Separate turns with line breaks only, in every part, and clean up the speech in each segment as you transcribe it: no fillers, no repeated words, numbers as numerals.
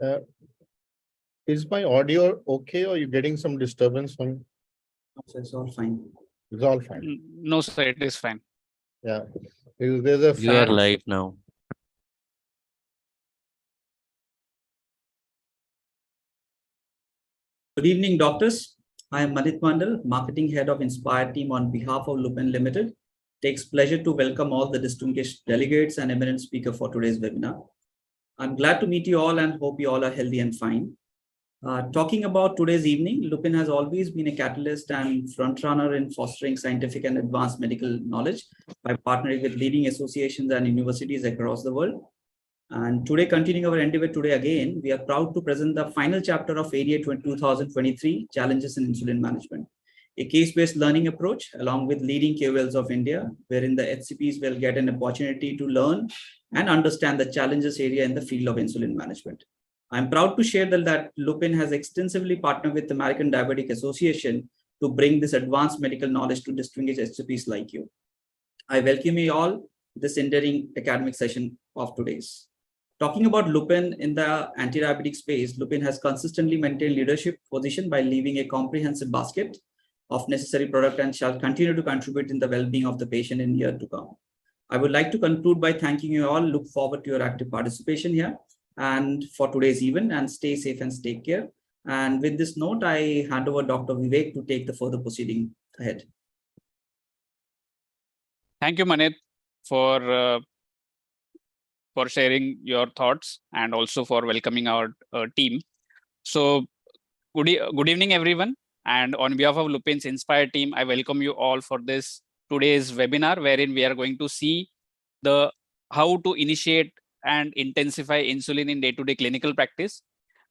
Uh, is my audio okay, or are you getting some disturbance from?
It's all fine.
It's all fine.
No, sir, it is fine.
Yeah. There's a
You are
fan.
live now.
Good evening, doctors. I am Manit Mandal, Marketing Head of Inspire Team on behalf of Lupin Limited. Takes pleasure to welcome all the distinguished delegates and eminent speaker for today's webinar. I'm glad to meet you all and hope you all are healthy and fine. Talking about today's evening, Lupin has always been a catalyst and frontrunner in fostering scientific and advanced medical knowledge by partnering with leading associations and universities across the world. And today, continuing our endeavor today again, we are proud to present the final chapter of ADA 2023, Challenges in Insulin Management, a case-based learning approach along with leading KOLs of India, wherein the HCPs will get an opportunity to learn and understand the challenges area in the field of insulin management. I'm proud to share that Lupin has extensively partnered with the American Diabetic Association to bring this advanced medical knowledge to distinguished HCPs like you. I welcome you all to this endearing academic session of today's. Talking about Lupin in the anti-diabetic space, Lupin has consistently maintained leadership position by leaving a comprehensive basket of necessary product and shall continue to contribute in the well-being of the patient in year to come. I would like to conclude by thanking you all. Look forward to your active participation here and for today's event, and stay safe and take care. And with this note, I hand over Dr. Vivek to take the further proceeding ahead.
Thank you, Manit, for sharing your thoughts and also for welcoming our team. So good evening, everyone. And on behalf of Lupin's Inspire team, I welcome you all for this today's webinar, wherein we are going to see how to initiate and intensify insulin in day-to-day clinical practice.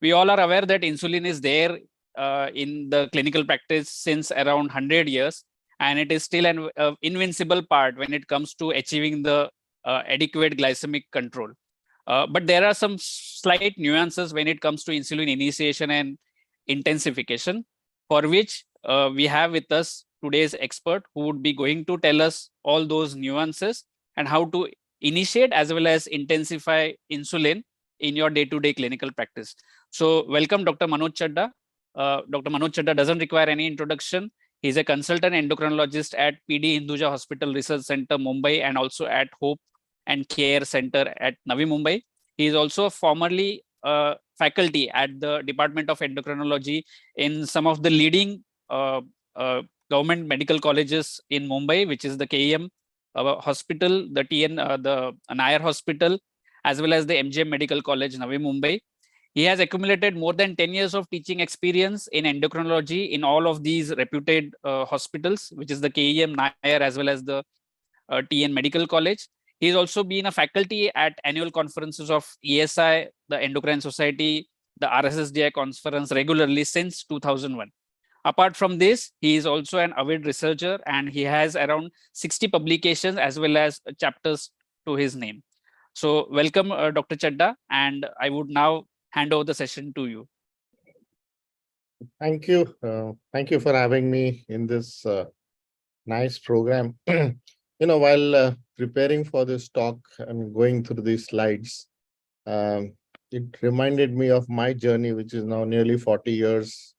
We all are aware that insulin is there in the clinical practice since around 100 years, and it is still an invincible part when it comes to achieving the adequate glycemic control. But there are some slight nuances when it comes to insulin initiation and intensification, for which we have with us today's expert who would be going to tell us all those nuances and how to initiate as well as intensify insulin in your day-to-day clinical practice. So welcome Dr. Manoj Chadda. Dr. Manoj Chadda doesn't require any introduction. He's a consultant endocrinologist at PD Hinduja Hospital Research Center, Mumbai, and also at Hope and Care Center at Navi Mumbai. He is also formerly faculty at the Department of Endocrinology in some of the leading government medical colleges in Mumbai, which is the KEM Hospital, the Nair Hospital, as well as the MGM Medical College, Navi Mumbai. He has accumulated more than 10 years of teaching experience in endocrinology in all of these reputed hospitals, which is the KEM, Nair, as well as the TN Medical College. He's also been a faculty at annual conferences of ESI, the Endocrine Society, the RSSDI conference regularly since 2001. Apart from this, he is also an avid researcher, and he has around 60 publications as well as chapters to his name. So welcome, Dr. Chadda, and I would now hand over the session to you.
Thank you. Thank you for having me in this nice program. While preparing for this talk and going through these slides, it reminded me of my journey, which is now nearly 40 years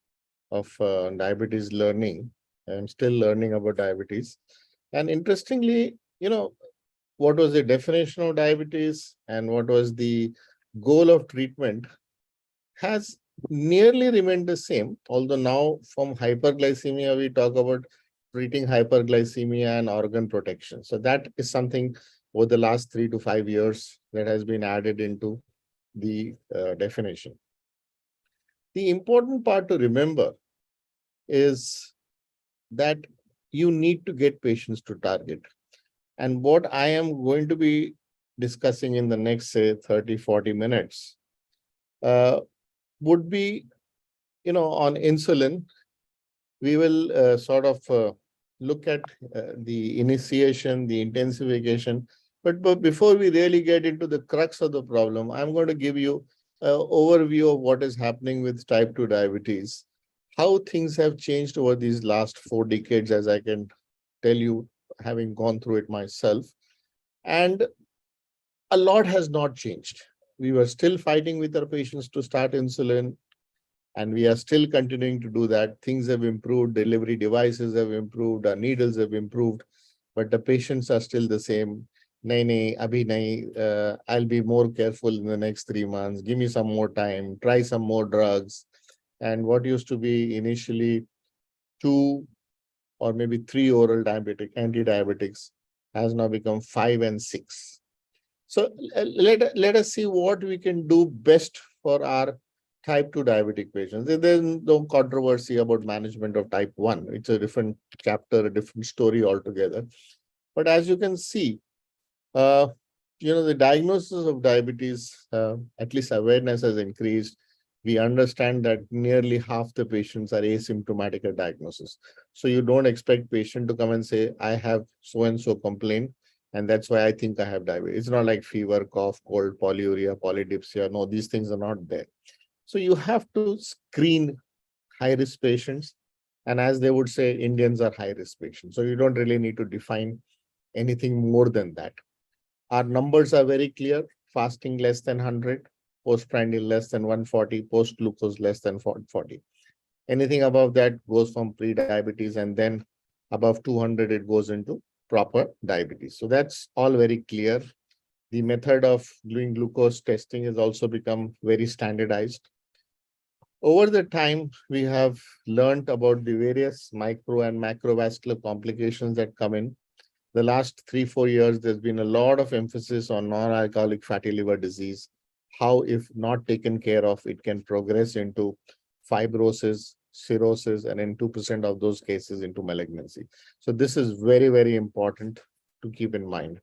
of diabetes learning. I'm still learning about diabetes. And interestingly, what was the definition of diabetes and what was the goal of treatment has nearly remained the same. Although now from hyperglycemia, we talk about treating hyperglycemia and organ protection. So that is something over the last 3 to 5 years that has been added into the definition. The important part to remember is that you need to get patients to target. And what I am going to be discussing in the next, say, 30, 40 minutes would be, on insulin. We will sort of look at the initiation, the intensification. But before we really get into the crux of the problem, I'm going to give you an overview of what is happening with type 2 diabetes, how things have changed over these last 4 decades, as I can tell you, having gone through it myself. And a lot has not changed. we were still fighting with our patients to start insulin, and we are still continuing to do that. Things have improved, delivery devices have improved, our needles have improved, but the patients are still the same. Nahi, abhi nahi, I'll be more careful in the next 3 months. Give me some more time, try some more drugs. And what used to be initially 2 or maybe 3 oral anti-diabetics has now become 5 and 6. So let us see what we can do best for our type 2 diabetic patients. There's no controversy about management of type 1. It's a different chapter, a different story altogether. But as you can see, the diagnosis of diabetes, at least awareness has increased. We understand that nearly half the patients are asymptomatic at diagnosis. So you don't expect patient to come and say, I have so-and-so complaint, and that's why I think I have diabetes. It's not like fever, cough, cold, polyuria, polydipsia. No, these things are not there. So you have to screen high-risk patients. And as they would say, Indians are high-risk patients. So you don't really need to define anything more than that. Our numbers are very clear: fasting less than 100, postprandial less than 140, post-glucose less than 40. Anything above that goes from pre-diabetes, and then above 200, it goes into proper diabetes. So that's all very clear. The method of doing glucose testing has also become very standardized. Over the time, we have learned about the various micro and macrovascular complications that come in. The last 3-4 years, there's been a lot of emphasis on non-alcoholic fatty liver disease, how, if not taken care of, it can progress into fibrosis, cirrhosis, and in 2% of those cases into malignancy. So this is very, very important to keep in mind.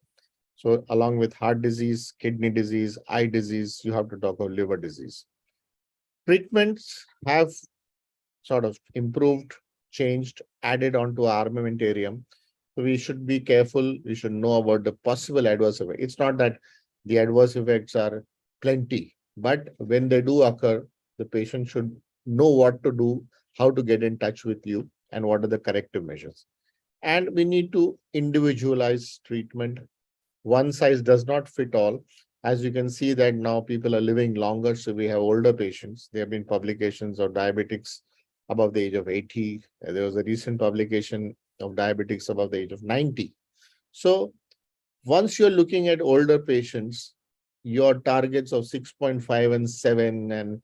So along with heart disease, kidney disease, eye disease, you have to talk about liver disease. Treatments have sort of improved, changed, added onto our armamentarium. So we should be careful. We should know about the possible adverse effects. It's not that the adverse effects are plenty, but when they do occur, the patient should know what to do, how to get in touch with you, and what are the corrective measures. And we need to individualize treatment. One size does not fit all. As you can see that now people are living longer, so we have older patients. There have been publications of diabetics above the age of 80. There was a recent publication of diabetics above the age of 90. So once you're looking at older patients, your targets of 6.5 and 7 and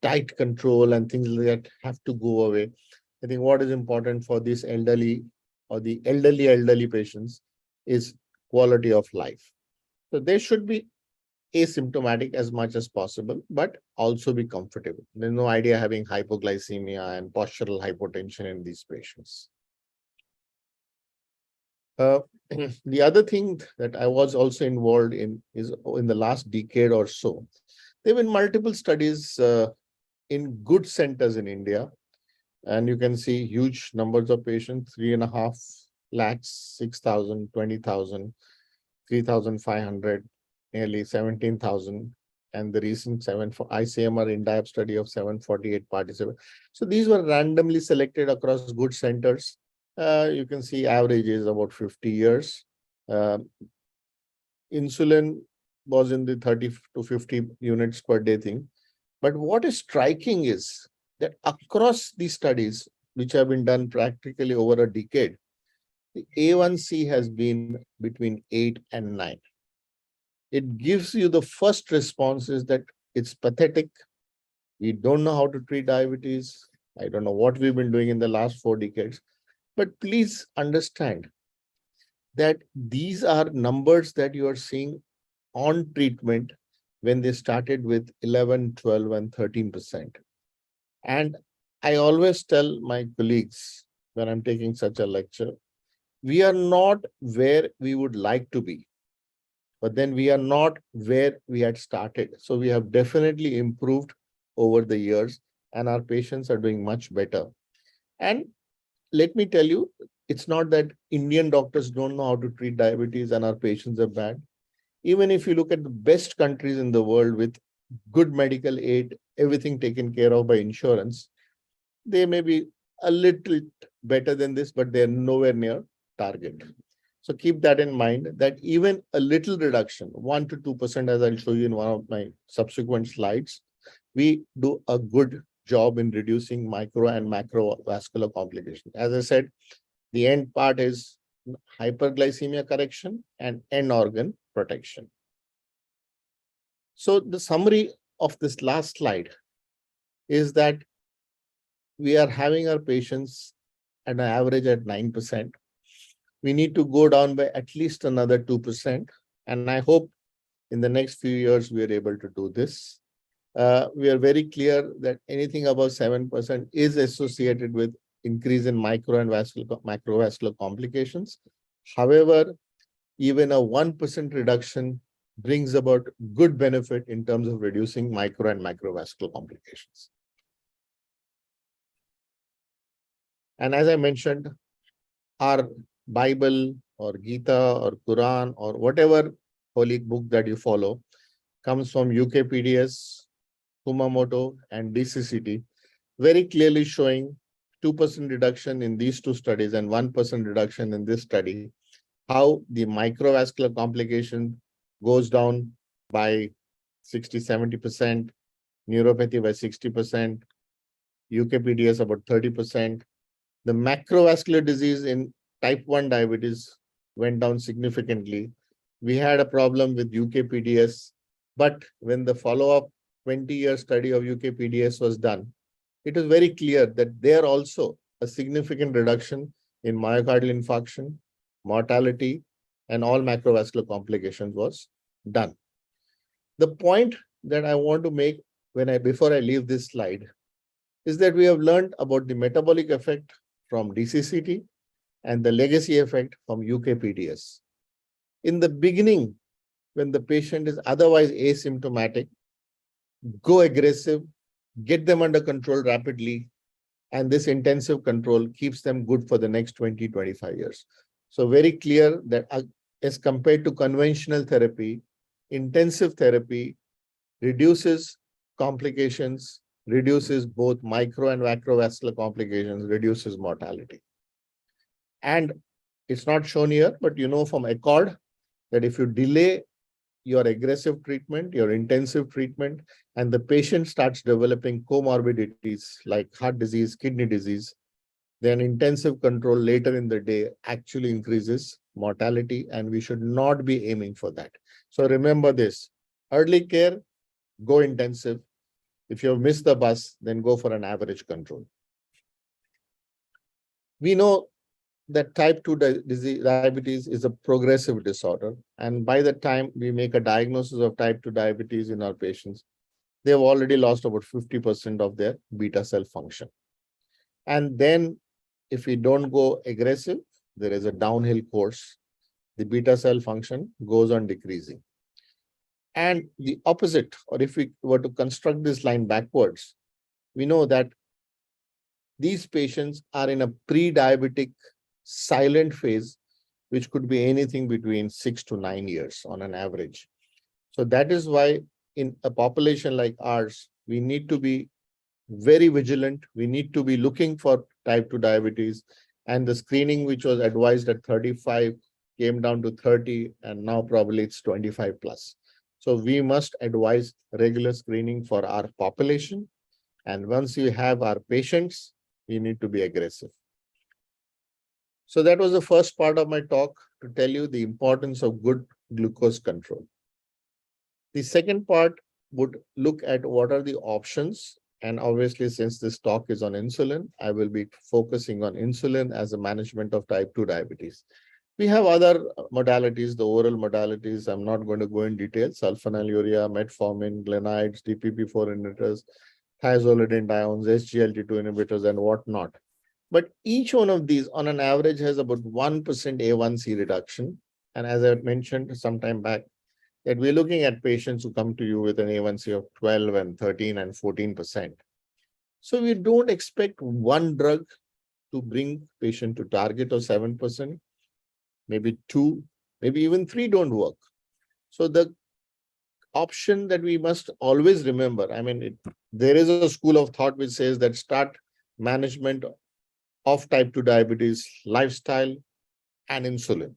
tight control and things like that have to go away. I think what is important for these elderly or the elderly patients is quality of life. So they should be asymptomatic as much as possible, but also be comfortable. There's no idea having hypoglycemia and postural hypotension in these patients. The other thing that I was also involved in is in the last decade or so, there have been multiple studies in good centers in India, and you can see huge numbers of patients, 3.5 lakhs, 6,000, 20,000, 3,500, nearly 17,000, and the recent ICMR INDIAP study of 748 participants. So these were randomly selected across good centers. You can see average is about 50 years. Insulin was in the 30 to 50 units per day thing. But what is striking is that across these studies, which have been done practically over a decade, the A1C has been between 8 and 9. It gives you the first response is that it's pathetic. We don't know how to treat diabetes. I don't know what we've been doing in the last 4 decades. But please understand that these are numbers that you are seeing on treatment when they started with 11, 12, and 13%. And I always tell my colleagues when I'm taking such a lecture, we are not where we would like to be, but then we are not where we had started. So we have definitely improved over the years, and our patients are doing much better. And let me tell you, it's not that Indian doctors don't know how to treat diabetes and our patients are bad. Even if you look at the best countries in the world with good medical aid, everything taken care of by insurance, they may be a little better than this, but they're nowhere near target. So keep that in mind, that even a little reduction, 1 to 2%, as I'll show you in one of my subsequent slides, we do a good job in reducing micro and macrovascular complications. As I said, the end part is hyperglycemia correction and end organ protection. So the summary of this last slide is that we are having our patients at an average at 9%. We need to go down by at least another 2%. And I hope in the next few years, we are able to do this. We are very clear that anything above 7% is associated with increase in micro and macrovascular complications. However, even a 1% reduction brings about good benefit in terms of reducing micro and macrovascular complications. And as I mentioned, our Bible or Gita or Quran or whatever holy book that you follow comes from UKPDS, Kumamoto, and DCCT, very clearly showing 2% reduction in these two studies and 1% reduction in this study, how the microvascular complication goes down by 60-70%, neuropathy by 60%, UKPDS about 30%. The macrovascular disease in type 1 diabetes went down significantly. We had a problem with UKPDS, but when the follow-up 20-year study of UKPDS was done, it was very clear that there also a significant reduction in myocardial infarction, mortality, and all macrovascular complications was done. The point that I want to make before I leave this slide is that we have learned about the metabolic effect from DCCT and the legacy effect from UKPDS. In the beginning, when the patient is otherwise asymptomatic, go aggressive, get them under control rapidly, and this intensive control keeps them good for the next 20-25 years. So very clear that as compared to conventional therapy, intensive therapy reduces complications, reduces both micro and macrovascular complications, reduces mortality. And it's not shown here, but you know from ACCORD that if you delay your aggressive treatment, your intensive treatment, and the patient starts developing comorbidities like heart disease, kidney disease, then intensive control later in the day actually increases mortality, and we should not be aiming for that. So remember this, early care, go intensive. If you have missed the bus, then go for an average control. We know that type 2 diabetes is a progressive disorder. And by the time we make a diagnosis of type 2 diabetes in our patients, they have already lost about 50% of their beta cell function. And then if we don't go aggressive, there is a downhill course. The beta cell function goes on decreasing. And the opposite, or if we were to construct this line backwards, we know that these patients are in a pre-diabetic silent phase, which could be anything between 6 to 9 years on an average. So that is why in a population like ours, we need to be very vigilant. We need to be looking for type 2 diabetes, and the screening, which was advised at 35, came down to 30, and now probably it's 25 plus. So we must advise regular screening for our population. And once you have our patients, we need to be aggressive. So that was the first part of my talk, to tell you the importance of good glucose control. The second part would look at what are the options. And obviously, since this talk is on insulin, I will be focusing on insulin as a management of type 2 diabetes. We have other modalities, the oral modalities. I'm not going to go in detail. Sulfonylurea, metformin, glenides, DPP-4 inhibitors, thiazolidinediones, SGLT2 inhibitors, and whatnot. But each one of these on an average has about 1% A1C reduction. And as I mentioned some time back, that we're looking at patients who come to you with an A1C of 12 and 13 and 14%. So we don't expect one drug to bring patient to target of 7%. Maybe 2, maybe even 3 don't work. So the option that we must always remember, I mean, there is a school of thought which says that start management of type 2 diabetes, lifestyle, and insulin.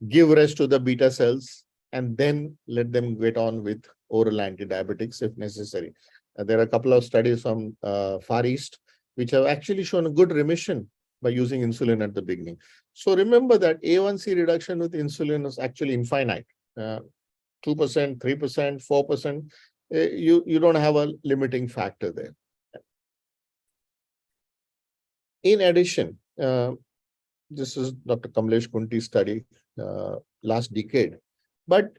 give rest to the beta cells, and then let them get on with oral anti-diabetics if necessary. There are a couple of studies from Far East which have actually shown a good remission by using insulin at the beginning. So remember that A1C reduction with insulin is actually infinite. 2%, 3%, 4%. You don't have a limiting factor there. In addition, this is Dr. Kamlesh Kunti's study last decade. But,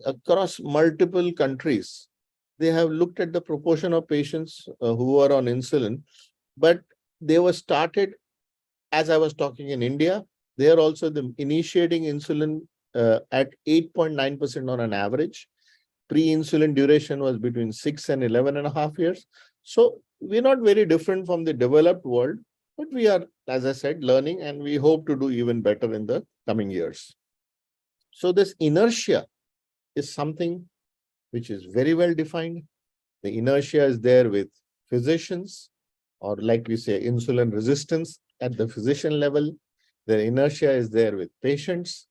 across multiple countries, they have looked at the proportion of patients who are on insulin, but they were started, as I was talking in India, they are also initiating insulin at 8.9% on an average. Pre-insulin duration was between 6 and 11.5 years. So we're not very different from the developed world, but we are, as I said, learning, and we hope to do even better in the coming years. So this inertia is something which is very well defined. The inertia is there with physicians, or like we say, insulin resistance at the physician level. The inertia is there with patients.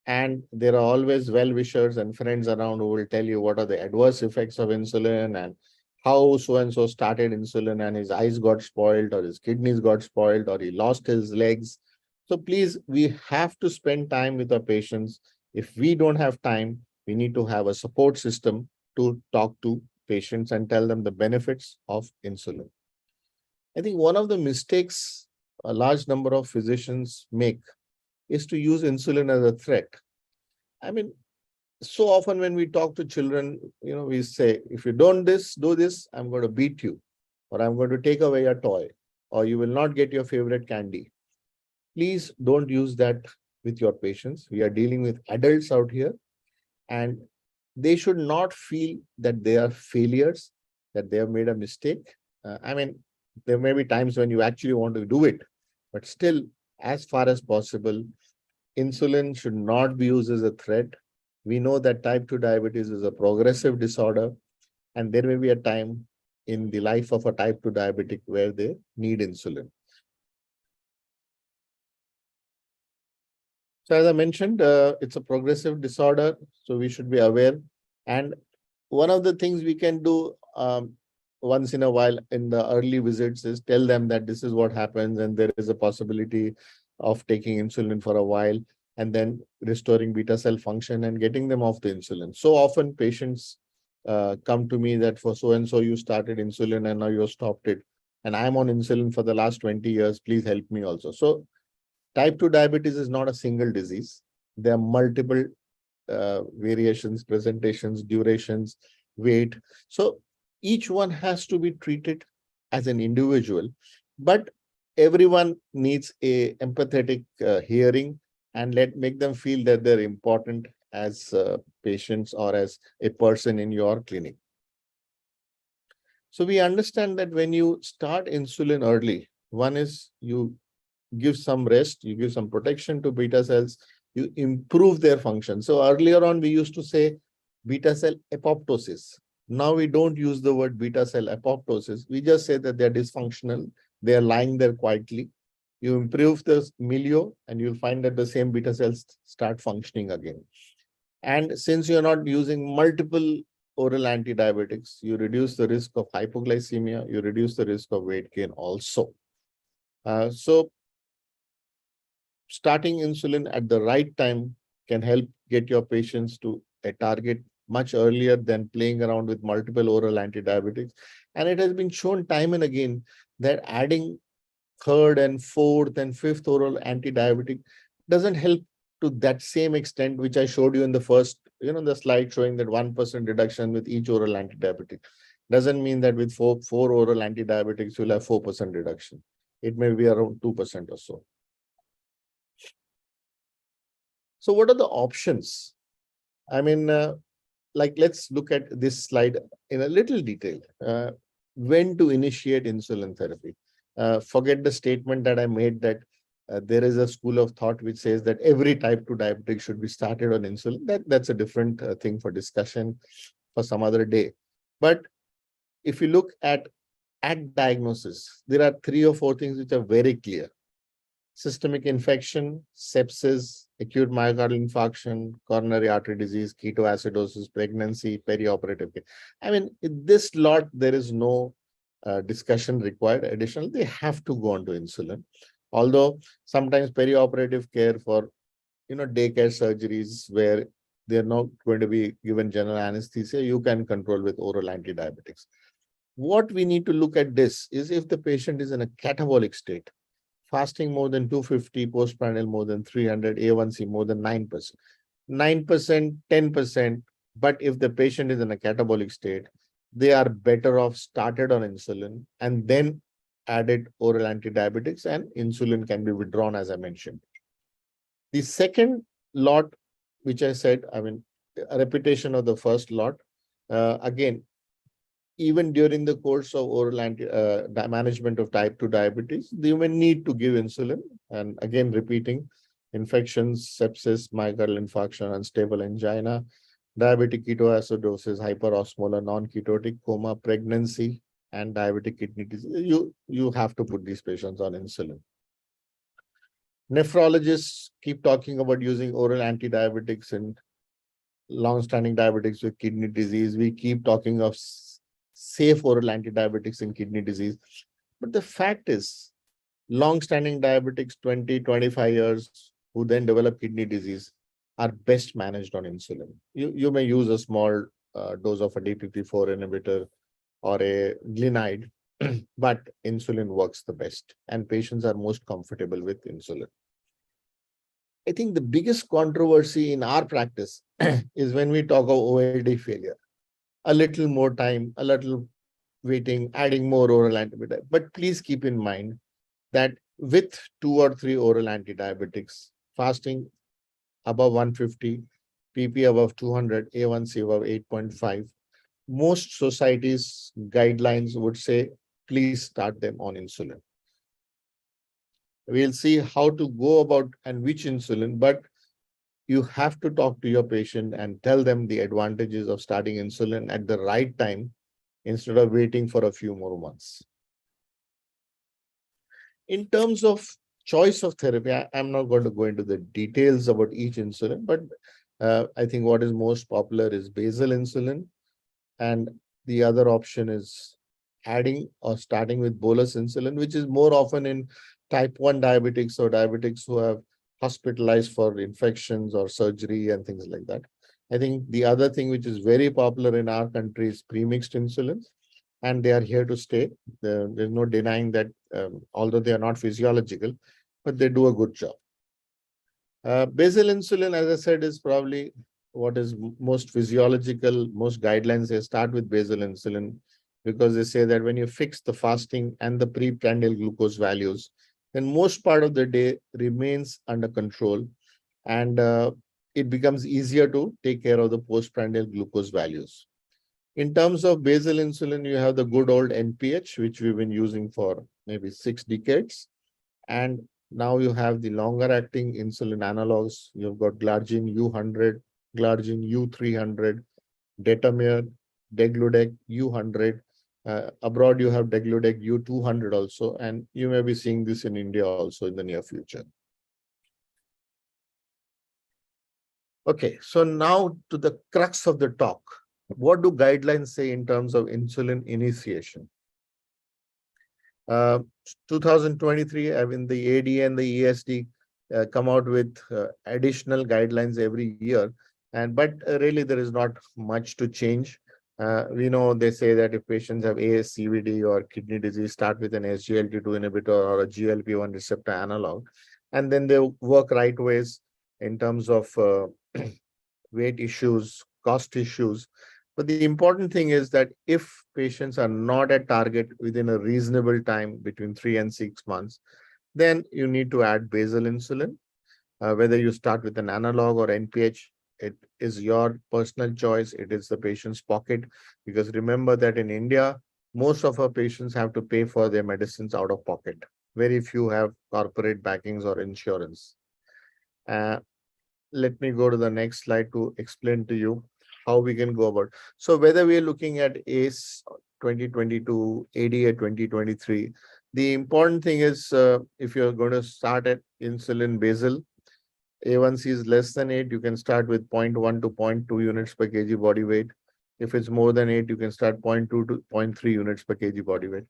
And there are always well-wishers and friends around who will tell you what are the adverse effects of insulin and how so-and-so started insulin and his eyes got spoiled or his kidneys got spoiled or he lost his legs. So please, we have to spend time with our patients. If we don't have time, we need to have a support system to talk to patients and tell them the benefits of insulin. I think one of the mistakes a large number of physicians make is to use insulin as a threat. I mean, so often when we talk to children, we say, if you don't do this, I'm going to beat you, or I'm going to take away your toy, or you will not get your favorite candy. Please don't use that with your patients. We are dealing with adults out here, and they should not feel that they are failures, that they have made a mistake. There may be times when you actually want to do it, but still, as far as possible, insulin should not be used as a threat. We know that type 2 diabetes is a progressive disorder, and there may be a time in the life of a type 2 diabetic where they need insulin. So as I mentioned, it's a progressive disorder, so we should be aware. And one of the things we can do once in a while in the early visits is tell them that this is what happens and there is a possibility of taking insulin for a while and then restoring beta cell function and getting them off the insulin. So often patients come to me that for so-and-so you started insulin and now you stopped it. And I'm on insulin for the last 20 years, please help me also. So type 2 diabetes is not a single disease. There are multiple variations, presentations, durations, weight. So each one has to be treated as an individual, but everyone needs a empathetic hearing and make them feel that they're important as patients or as a person in your clinic. So we understand that when you start insulin early, one is you give some rest, you give some protection to beta cells, you improve their function. So earlier on, we used to say beta cell apoptosis. Now we don't use the word beta cell apoptosis. We just say that they're dysfunctional. They are lying there quietly. You improve the milieu and you'll find that the same beta cells start functioning again. And since you're not using multiple oral antidiabetics, you reduce the risk of hypoglycemia, you reduce the risk of weight gain also. So starting insulin at the right time can help get your patients to a target much earlier than playing around with multiple oral antidiabetics. And it has been shown time and again that adding third and fourth and fifth oral antidiabetic doesn't help to that same extent, which I showed you in the first, the slide showing that 1% reduction with each oral antidiabetic. Doesn't mean that with four oral antidiabetics, you'll have 4% reduction. It may be around 2% or so. So what are the options? Let's look at this slide in a little detail. When to initiate insulin therapy? Forget the statement that I made that there is a school of thought which says that every type 2 diabetic should be started on insulin. That's a different thing for discussion for some other day. But if you look at diagnosis, there are 3 or 4 things which are very clear. systemic infection, sepsis, acute myocardial infarction, coronary artery disease, ketoacidosis, pregnancy, perioperative care. I mean, in this lot, there is no discussion required. Additionally, they have to go on to insulin. Although sometimes perioperative care for daycare surgeries where they're not going to be given general anesthesia, you can control with oral antidiabetics. What we need to look at this is if the patient is in a catabolic state, fasting more than 250, postprandial more than 300, A1C more than 9%. 9%, 10%. But if the patient is in a catabolic state, they are better off started on insulin and then added oral antidiabetics, and insulin can be withdrawn, as I mentioned. The second lot, which I said, I mean, a repetition of the first lot, again, even during the course of oral management of type 2 diabetes, they may need to give insulin. And again, repeating, infections, sepsis, myocardial infarction, unstable angina, diabetic ketoacidosis, hyperosmolar, non-ketotic coma, pregnancy, and diabetic kidney disease. You have to put these patients on insulin. Nephrologists keep talking about using oral antidiabetics in long-standing diabetics with kidney disease. We keep talking of safe oral antidiabetics in kidney disease. But the fact is, long-standing diabetics, 20, 25 years, who then develop kidney disease, are best managed on insulin. You may use a small dose of a DPP-4 inhibitor or a glinide, but insulin works the best, and patients are most comfortable with insulin. I think the biggest controversy in our practice is when we talk of OAD failure. A little more time, a little waiting, adding more oral antibiotics. But please keep in mind that with 2 or 3 oral antidiabetics, fasting above 150, PP above 200, A1C above 8.5, most societies' guidelines would say, please start them on insulin. We'll see how to go about and which insulin, but you have to talk to your patient and tell them the advantages of starting insulin at the right time instead of waiting for a few more months. In terms of choice of therapy, I'm not going to go into the details about each insulin, but I think what is most popular is basal insulin, and the other option is adding or starting with bolus insulin, which is more often in type 1 diabetics or diabetics who have hospitalized for infections or surgery and things like that. I think the other thing which is very popular in our country is premixed insulins, and they are here to stay. There's no denying that, although they are not physiological, but they do a good job. Basal insulin, as I said, is probably what is most physiological. Most guidelines say start with basal insulin because they say that when you fix the fasting and the preprandial glucose values, then most part of the day remains under control, and it becomes easier to take care of the postprandial glucose values. In terms of basal insulin, you have the good old NPH, which we've been using for maybe 6 decades. And now you have the longer acting insulin analogs. You've got Glargine U100, Glargine U300, Detamir, Degludec U100. Abroad, you have Degludec U200 also, and you may be seeing this in India also in the near future. Okay, so now to the crux of the talk. What do guidelines say in terms of insulin initiation? 2023, I mean, the AD and the ESD come out with additional guidelines every year, but really there is not much to change. We know they say that if patients have ASCVD or kidney disease, start with an SGLT2 inhibitor or a GLP-1 receptor analog, and then they work right ways in terms of weight issues, cost issues. But the important thing is that if patients are not at target within a reasonable time between 3 and 6 months, then you need to add basal insulin. Whether you start with an analog or NPH, it is your personal choice. It is the patient's pocket. Because remember that in India, most of our patients have to pay for their medicines out of pocket. Very few have corporate backings or insurance. Let me go to the next slide to explain to you how we can go about. So whether we are looking at ACE 2022, ADA 2023, The important thing is if you're going to start at insulin basal, A1C is less than 8, you can start with 0.1 to 0.2 units per kg body weight. If it's more than 8, you can start 0.2 to 0.3 units per kg body weight.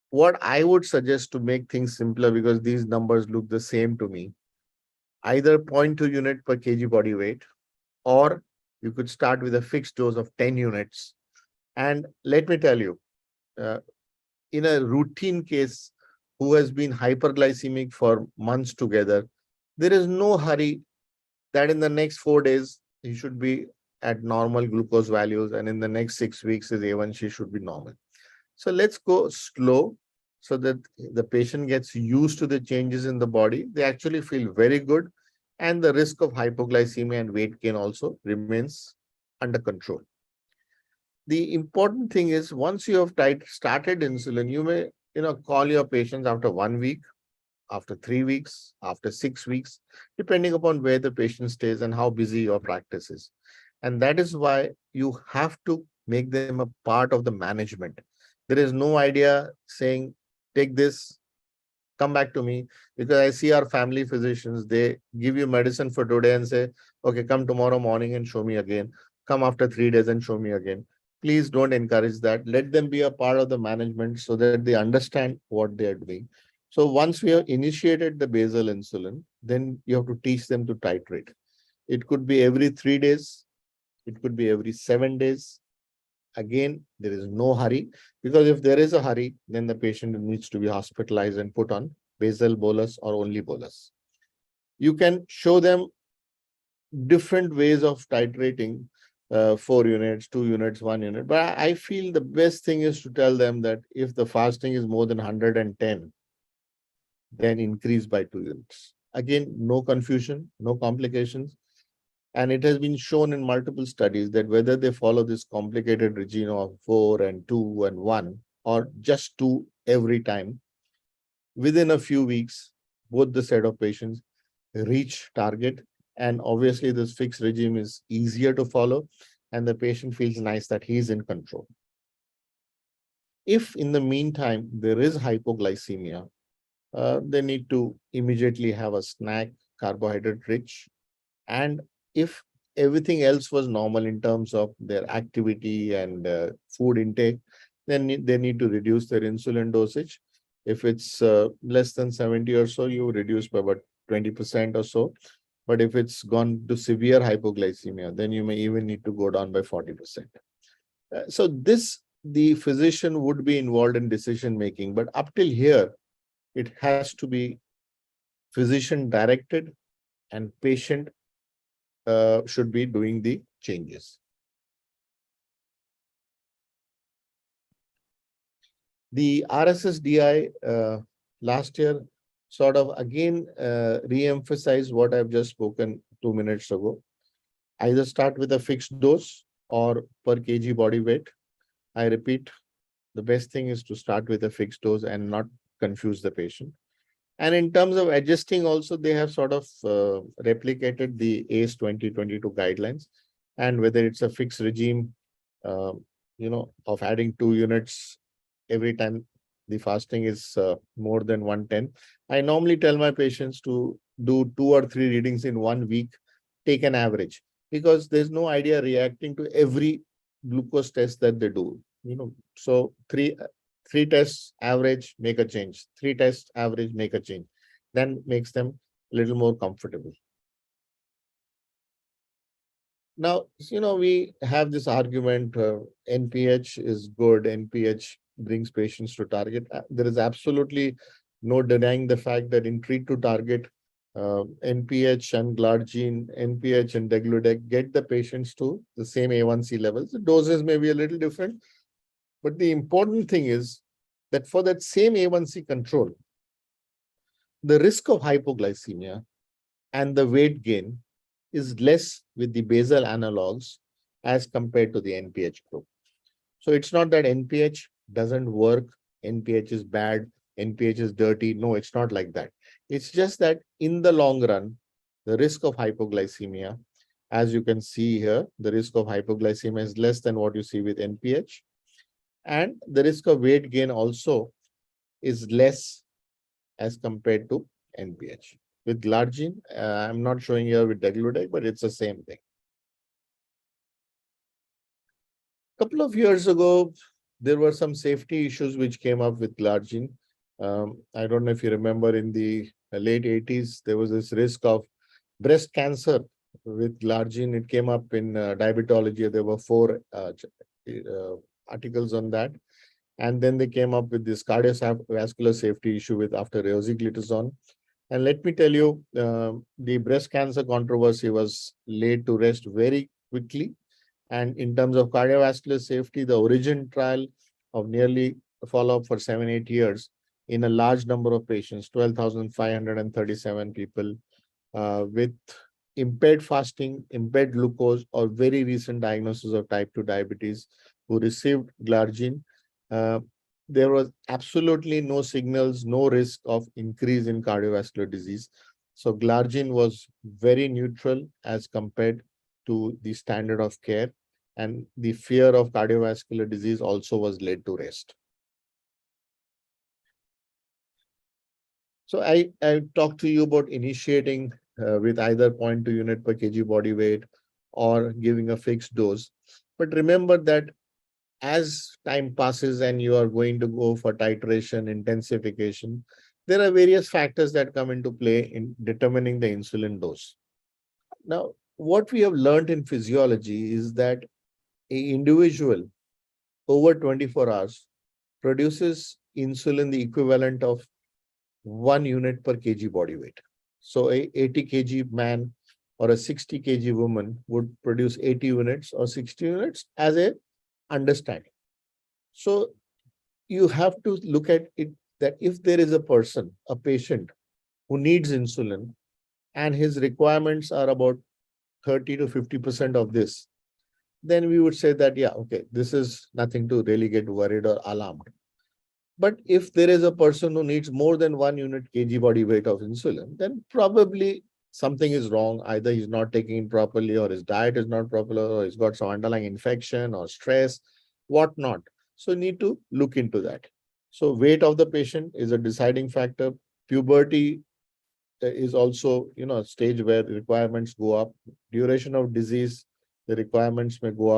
What I would suggest to make things simpler, because these numbers look the same to me, either 0.2 unit per kg body weight, or you could start with a fixed dose of 10 units. And let me tell you, uh, in a routine case who has been hyperglycemic for months together, there is no hurry that in the next 4 days he should be at normal glucose values, and in the next 6 weeks his A1C should be normal. So let's go slow so that the patient gets used to the changes in the body. They actually feel very good, and the risk of hypoglycemia and weight gain also remains under control. The important thing is, once you have started insulin, you may call your patients after 1 week, after 3 weeks, after 6 weeks, depending upon where the patient stays and how busy your practice is. And that is why you have to make them a part of the management. There is no idea saying, take this, come back to me, because I see our family physicians, they give you medicine for today and say, okay, come tomorrow morning and show me again. Come after 3 days and show me again. Please don't encourage that. Let them be a part of the management so that they understand what they are doing. So once we have initiated the basal insulin, then you have to teach them to titrate. It could be every 3 days. It could be every 7 days. Again, there is no hurry, because if there is a hurry, then the patient needs to be hospitalized and put on basal bolus or only bolus. You can show them different ways of titrating, 4 units, 2 units, 1 unit. But I feel the best thing is to tell them that if the fasting is more than 110, then increase by 2 units. Again, no confusion, no complications. And it has been shown in multiple studies that whether they follow this complicated regime of 4 and 2 and 1, or just 2 every time, within a few weeks, both the set of patients reach target. And obviously, this fixed regime is easier to follow, and the patient feels nice that he's in control. If in the meantime there is hypoglycemia, they need to immediately have a snack, carbohydrate rich. And if everything else was normal in terms of their activity and food intake, then they need to reduce their insulin dosage. If it's less than 70 or so, you reduce by about 20% or so. But if it's gone to severe hypoglycemia, then you may even need to go down by 40%. So the physician would be involved in decision making, but up till here, it has to be physician directed, and patient should be doing the changes. The RSSDI last year sort of again re-emphasized what I've just spoken 2 minutes ago. Either start with a fixed dose or per kg body weight. I repeat, the best thing is to start with a fixed dose and not confuse the patient. And in terms of adjusting also, they have sort of replicated the ACE 2022 guidelines. And whether it's a fixed regime, of adding 2 units every time the fasting is more than 110. I normally tell my patients to do 2 or 3 readings in 1 week, take an average, because there's no idea reacting to every glucose test that they do. So three tests average, make a change. 3 tests average, make a change. Then makes them a little more comfortable. Now, we have this argument, NPH is good, NPH brings patients to target. There is absolutely no denying the fact that in treat to target, NPH and glargine, NPH and degludec get the patients to the same A1C levels. The doses may be a little different, but the important thing is that for that same A1C control, the risk of hypoglycemia and the weight gain is less with the basal analogs as compared to the NPH group. So it's not that NPH doesn't work, NPH is bad, NPH is dirty. No, it's not like that. It's just that in the long run, the risk of hypoglycemia, as you can see here, the risk of hypoglycemia is less than what you see with NPH. And the risk of weight gain also is less as compared to NPH. With glargine, I'm not showing here with degludec, but it's the same thing. Couple of years ago, there were some safety issues which came up with glargine. I don't know if you remember, in the late 80s, there was this risk of breast cancer with glargine. It came up in diabetology. There were 4 articles on that. And then they came up with this cardiovascular safety issue with after rosiglitazone. And let me tell you, the breast cancer controversy was laid to rest very quickly. And in terms of cardiovascular safety, the Origin trial of nearly follow-up for 7-8 years in a large number of patients, 12,537 people with impaired fasting, impaired glucose, or very recent diagnosis of type 2 diabetes who received glargine. There was absolutely no signals, no risk of increase in cardiovascular disease. So glargine was very neutral as compared to the standard of care, and the fear of cardiovascular disease also was laid to rest. So I talked to you about initiating with either 0.2 unit per kg body weight or giving a fixed dose. But remember that as time passes and you are going to go for titration, intensification, there are various factors that come into play in determining the insulin dose. Now, what we have learned in physiology is that an individual over 24 hours produces insulin the equivalent of 1 unit per kg body weight. So a 80 kg man or a 60 kg woman would produce 80 units or 60 units as a understanding. So you have to look at it that if there is a person, a patient who needs insulin and his requirements are about 30 to 50% of this, then we would say that, yeah, okay, this is nothing to really get worried or alarmed. But if there is a person who needs more than 1 unit kg body weight of insulin, then probably something is wrong. Either he's not taking it properly, or his diet is not proper, or he's got some underlying infection or stress, whatnot. So you need to look into that. So weight of the patient is a deciding factor. Puberty is also, a stage where the requirements go up. Duration of disease, the requirements may go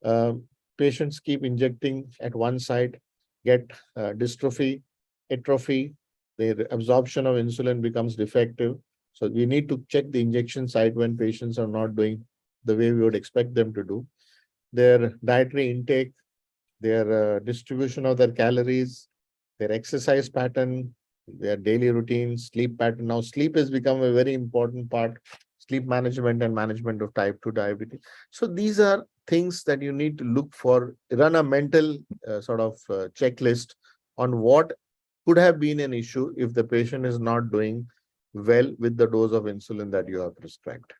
up. Patients keep injecting at one side, get dystrophy, atrophy, the absorption of insulin becomes defective. So we need to check the injection site when patients are not doing the way we would expect them to do. Their dietary intake, their distribution of their calories, their exercise pattern, their daily routine, sleep pattern. Now, sleep has become a very important part, sleep management and management of type 2 diabetes. So these are things that you need to look for, run a mental checklist on what could have been an issue if the patient is not doing well with the dose of insulin that you have prescribed.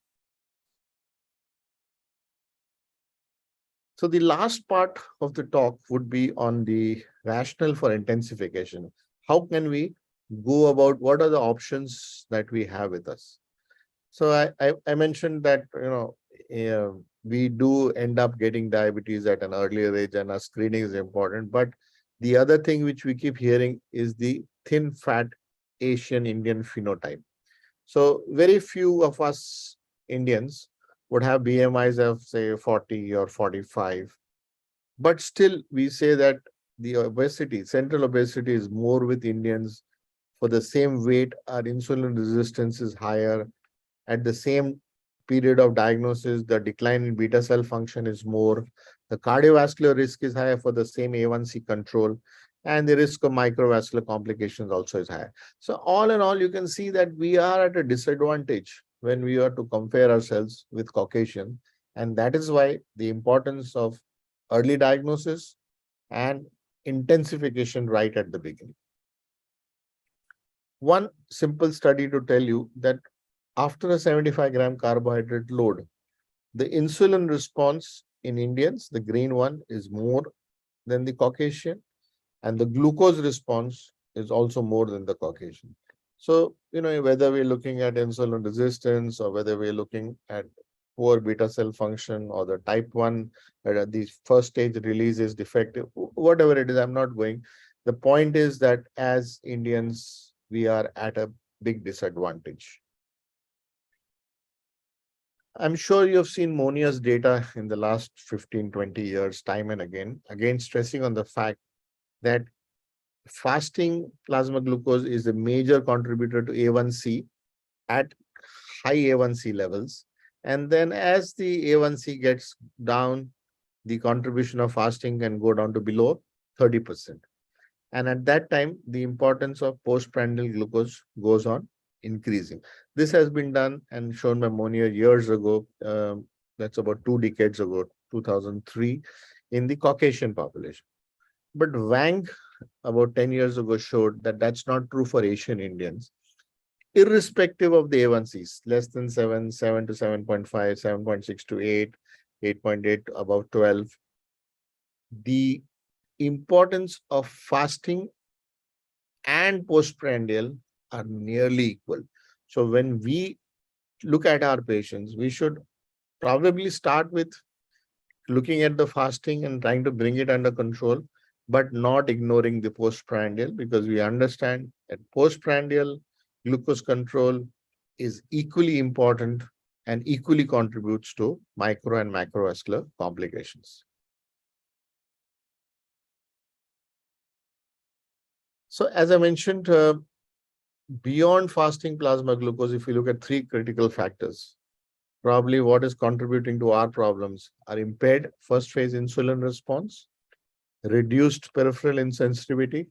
So the last part of the talk would be on the rationale for intensification. How can we go about, what are the options that we have with us? So I mentioned that, we do end up getting diabetes at an earlier age and our screening is important. But the other thing which we keep hearing is the thin fat Asian Indian phenotype. So very few of us Indians would have BMIs of say 40 or 45. But still we say that the obesity, central obesity is more with Indians. For the same weight, our insulin resistance is higher. At the same period of diagnosis, the decline in beta cell function is more. The cardiovascular risk is higher for the same A1C control, and the risk of microvascular complications also is higher. So all in all, you can see that we are at a disadvantage when we are to compare ourselves with Caucasian. And that is why the importance of early diagnosis and intensification right at the beginning. One simple study to tell you that after a 75-gram carbohydrate load, the insulin response in Indians, the green one, is more than the Caucasian, and the glucose response is also more than the Caucasian. So, whether we're looking at insulin resistance or whether we're looking at poor beta cell function or the type 1, the first stage release is defective, whatever it is, I'm not going. The point is that as Indians, we are at a big disadvantage. I'm sure you've seen Monia's data in the last 15, 20 years, time and again stressing on the fact that fasting plasma glucose is a major contributor to A1C at high A1C levels. And then as the A1C gets down, the contribution of fasting can go down to below 30%. And at that time, the importance of postprandial glucose goes on increasing. This has been done and shown by Monia years ago. That's about 2 decades ago, 2003, in the Caucasian population. But Wang, about 10 years ago, showed that that's not true for Asian Indians. Irrespective of the A1Cs, less than 7, 7 to 7.5, 7.6 to 8, 8.8 above 12, the importance of fasting and postprandial are nearly equal. So when we look at our patients, we should probably start with looking at the fasting and trying to bring it under control, but not ignoring the postprandial, because we understand that postprandial glucose control is equally important and equally contributes to micro and macrovascular complications. So as I mentioned, beyond fasting plasma glucose, if you look at 3 critical factors, probably what is contributing to our problems are impaired first phase insulin response, reduced peripheral insensitivity,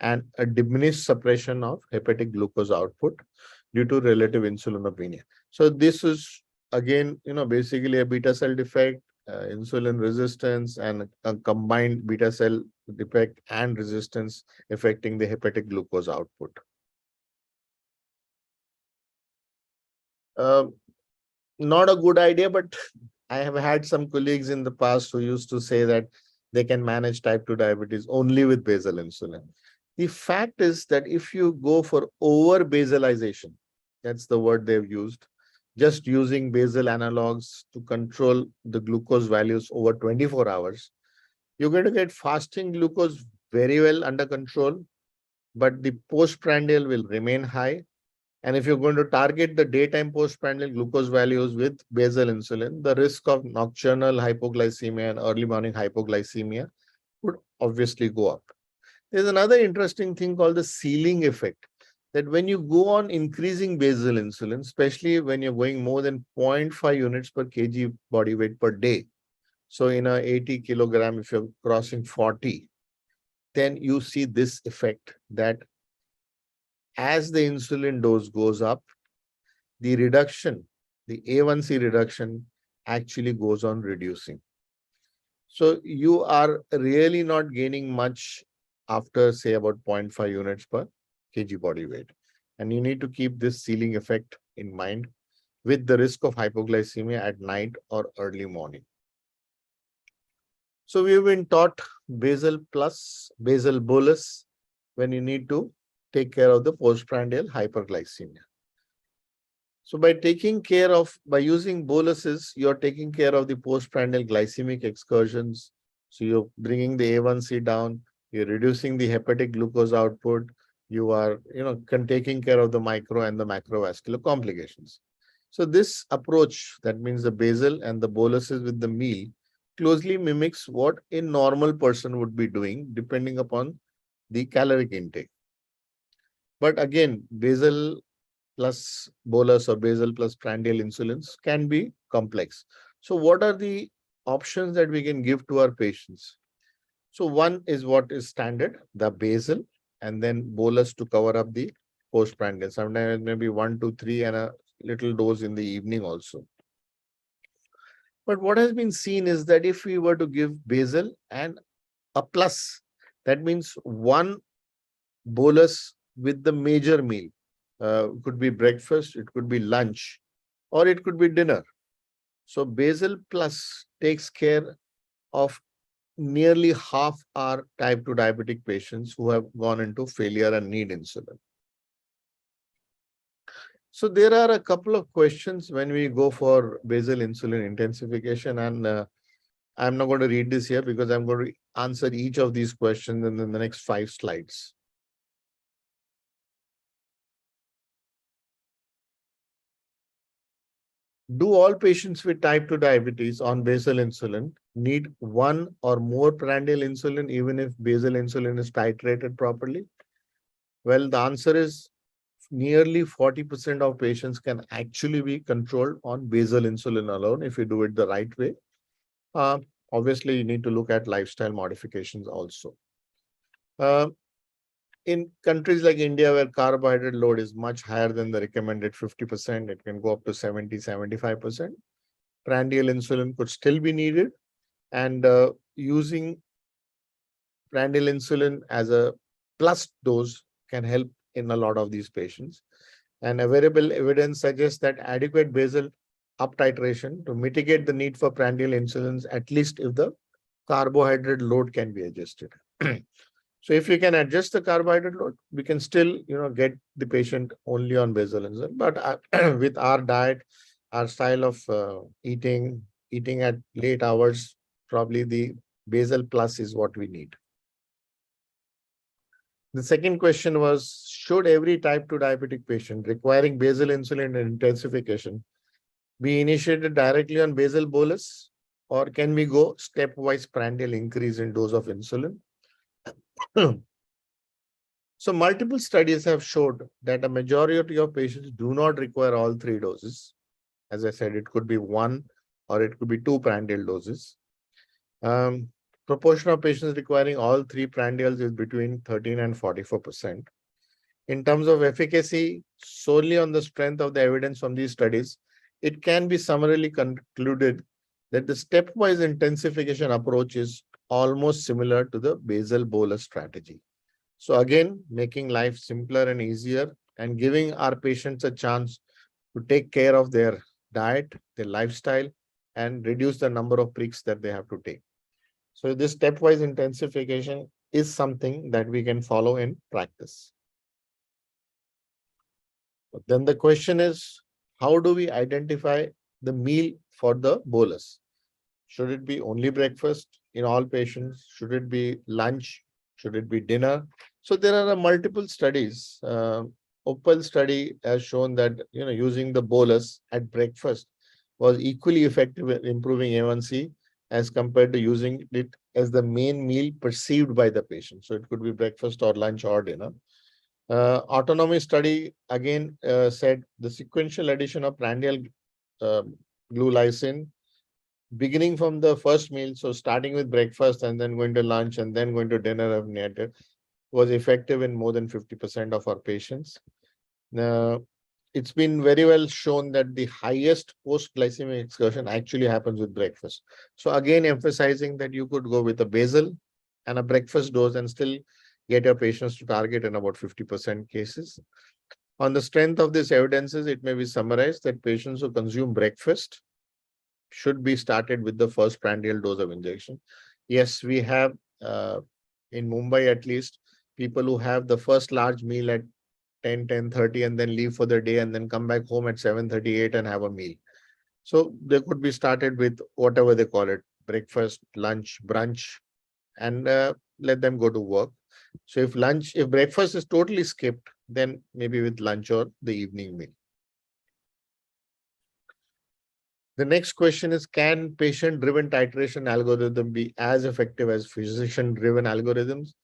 and a diminished suppression of hepatic glucose output due to relative insulinopenia. So this is again, basically a beta cell defect, insulin resistance, and a combined beta cell defect and resistance affecting the hepatic glucose output. Not a good idea, but I have had some colleagues in the past who used to say that they can manage type 2 diabetes only with basal insulin. The fact is that if you go for over basalization, that's the word they've used, just using basal analogs to control the glucose values over 24 hours, you're going to get fasting glucose very well under control, but the postprandial will remain high. And if you're going to target the daytime postprandial glucose values with basal insulin, the risk of nocturnal hypoglycemia and early morning hypoglycemia would obviously go up. There's another interesting thing called the ceiling effect, that when you go on increasing basal insulin, especially when you're going more than 0.5 units per kg body weight per day, so in a 80 kilogram, if you're crossing 40, then you see this effect that as the insulin dose goes up, the reduction, the A1C reduction actually goes on reducing. So you are really not gaining much after, say, about 0.5 units per kg body weight. And you need to keep this ceiling effect in mind with the risk of hypoglycemia at night or early morning. So we've been taught basal plus, basal bolus when you need to take care of the postprandial hyperglycemia. So by using boluses, you're taking care of the postprandial glycemic excursions. So you're bringing the A1C down, you're reducing the hepatic glucose output, you are, taking care of the micro and the macrovascular complications. So this approach, that means the basal and the boluses with the meal, closely mimics what a normal person would be doing depending upon the caloric intake. But again, basal plus bolus or basal plus prandial insulins can be complex. So what are the options that we can give to our patients? So one is what is standard, the basal, and then bolus to cover up the postprandial. Sometimes maybe 1, 2, 3 and a little dose in the evening also. But what has been seen is that if we were to give basal and a plus, that means one bolus with the major meal, could be breakfast, it could be lunch, or it could be dinner. So basal plus takes care of nearly half our type 2 diabetic patients who have gone into failure and need insulin. So there are a couple of questions when we go for basal insulin intensification, and I'm not going to read this here because I'm going to answer each of these questions in the next 5 slides. Do all patients with type 2 diabetes on basal insulin need one or more prandial insulin even if basal insulin is titrated properly? Well, the answer is nearly 40% of patients can actually be controlled on basal insulin alone if you do it the right way. Uh, Obviously, you need to look at lifestyle modifications also. In countries like India, where carbohydrate load is much higher than the recommended 50%, it can go up to 70, 75%. Prandial insulin could still be needed, and using prandial insulin as a plus dose can help in a lot of these patients. And available evidence suggests that adequate basal up titration to mitigate the need for prandial insulins, at least if the carbohydrate load can be adjusted. So if we can adjust the carbohydrate load, we can still, get the patient only on basal insulin. But with our diet, our style of eating at late hours, probably the basal plus is what we need. The second question was, should every type 2 diabetic patient requiring basal insulin intensification be initiated directly on basal bolus, or can we go stepwise prandial increase in dose of insulin? So multiple studies have showed that a majority of patients do not require all 3 doses. As I said, it could be 1 or it could be 2 prandial doses. Proportion of patients requiring all 3 prandials is between 13 and 44%. In terms of efficacy, solely on the strength of the evidence from these studies, it can be summarily concluded that the stepwise intensification approach is almost similar to the basal bolus strategy. So again, making life simpler and easier and giving our patients a chance to take care of their diet, their lifestyle, and reduce the number of pricks that they have to take. So this stepwise intensification is something that we can follow in practice. But then the question is, how do we identify the meal for the bolus? Should it be only breakfast in all patients? Should it be lunch? Should it be dinner? So there are multiple studies. Opal study has shown that using the bolus at breakfast was equally effective in improving A1C as compared to using it as the main meal perceived by the patient. So it could be breakfast or lunch or dinner. Autonomy study again said the sequential addition of prandial glulysin beginning from the first meal, so starting with breakfast and then going to lunch and then going to dinner was effective in more than 50% of our patients. It's been very well shown that the highest post-glycemic excursion actually happens with breakfast. So again, emphasizing that you could go with a basal and a breakfast dose and still get your patients to target in about 50% cases. On the strength of these evidences, it may be summarized that patients who consume breakfast should be started with the first prandial dose of injection. Yes, we have in Mumbai at least people who have the first large meal at 10:30 and then leave for the day and then come back home at 7:38 and have a meal. So they could be started with whatever they call it, breakfast, lunch, brunch, and let them go to work. So if breakfast is totally skipped, then maybe with lunch or the evening meal. The next question is, can patient-driven titration algorithm be as effective as physician-driven algorithms?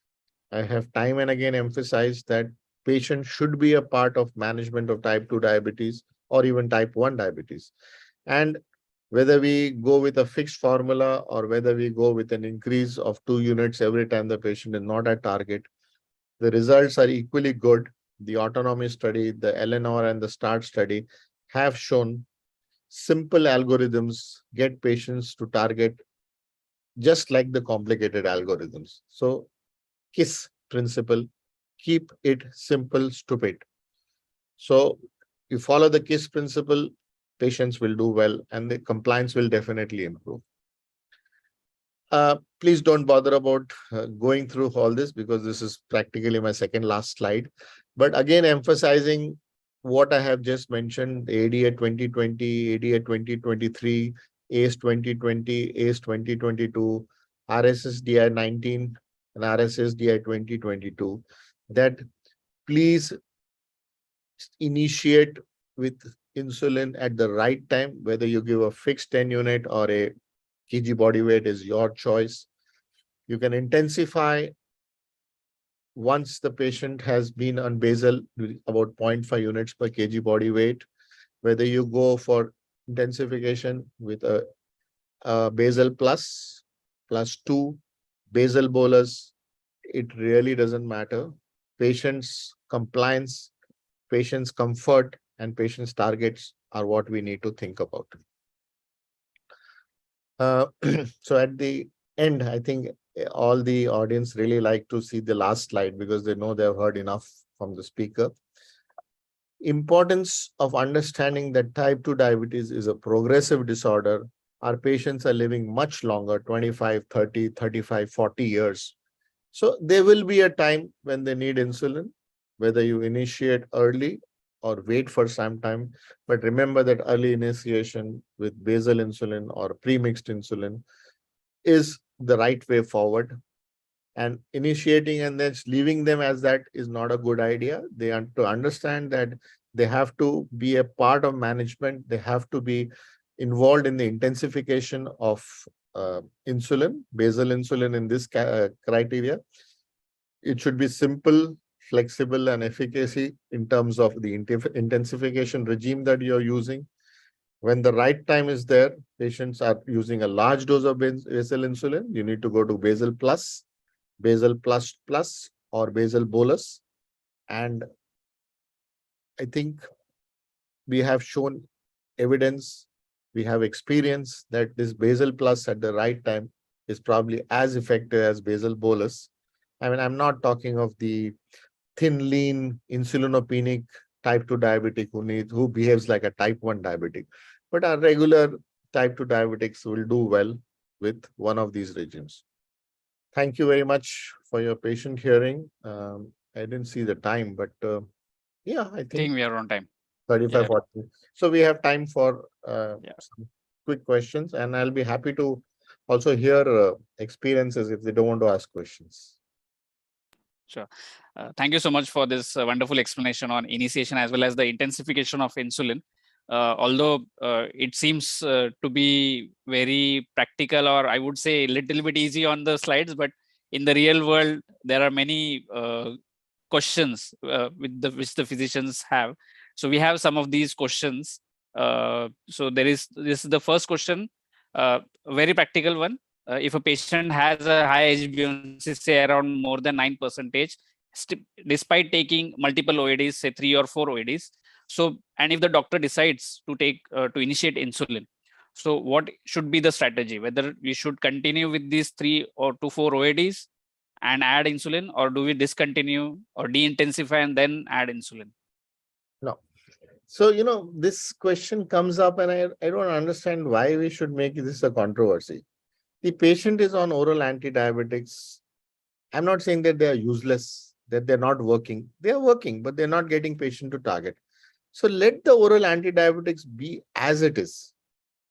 I have time and again emphasized that patients should be a part of management of type 2 diabetes or even type 1 diabetes. And whether we go with a fixed formula or whether we go with an increase of 2 units every time the patient is not at target, the results are equally good. The autonomy study, the Eleanor and the START study have shown simple algorithms get patients to target just like the complicated algorithms. So KISS principle, keep it simple, stupid. So you follow the KISS principle, patients will do well and the compliance will definitely improve. Please don't bother about going through all this because this is practically my second last slide. But again, emphasizing what I have just mentioned, ADA 2020, ADA 2023, ACE 2020, ACE 2022, RSSDI 19 and RSSDI 2022, that please initiate with insulin at the right time, whether you give a fixed 10 unit or a kg body weight is your choice. You can intensify once the patient has been on basal about 0.5 units per kg body weight, whether you go for intensification with a basal plus, +2, basal bolus, it really doesn't matter. Patient's compliance, patient's comfort, and patient's targets are what we need to think about. So at the end, I think all the audience really like to see the last slide because they know they've heard enough from the speaker. Importance of understanding that type 2 diabetes is a progressive disorder. Our patients are living much longer, 25, 30, 35, 40 years. So there will be a time when they need insulin, whether you initiate early or wait for some time. But remember that early initiation with basal insulin or pre-mixed insulin is the right way forward. And initiating and then leaving them as that is not a good idea. They have to understand that they have to be a part of management. They have to be involved in the intensification of insulin, basal insulin in this criteria. It should be simple, flexible, and efficacy in terms of the intensification regime that you're using. When the right time is there, patients are using a large dose of basal insulin. You need to go to basal plus, or basal bolus. And I think we have shown evidence, we have experience that this basal plus at the right time is probably as effective as basal bolus. I mean, I'm not talking of the thin, lean, insulinopenic type 2 diabetic who behaves like a type 1 diabetic, but our regular type 2 diabetics will do well with one of these regimes. Thank you very much for your patient hearing. I didn't see the time, but yeah, I
I
think
think we are on time.
35,
Yeah.
40. So we have time for
Yeah.
some quick questions, and I'll be happy to also hear experiences if they don't want to ask questions.
Sure. Thank you so much for this wonderful explanation on initiation as well as the intensification of insulin. Although it seems to be very practical, or I would say a little bit easy on the slides, but in the real world, there are many questions which the physicians have. So we have some of these questions. So this is the first question, a very practical one. If a patient has a high HbA1c, say around more than 9%, despite taking multiple OADs, say 3 or 4 OADs, so and if the doctor decides to take to initiate insulin, so what should be the strategy? Whether we should continue with these 3 or 4 OADs and add insulin, or do we discontinue or de-intensify and then add insulin?
No. So, this question comes up and I don't understand why we should make this a controversy. The patient is on oral anti-diabetics. I'm not saying that they are useless, that they're not working. They are working, but they're not getting patient to target. So let the oral anti-diabetics be as it is.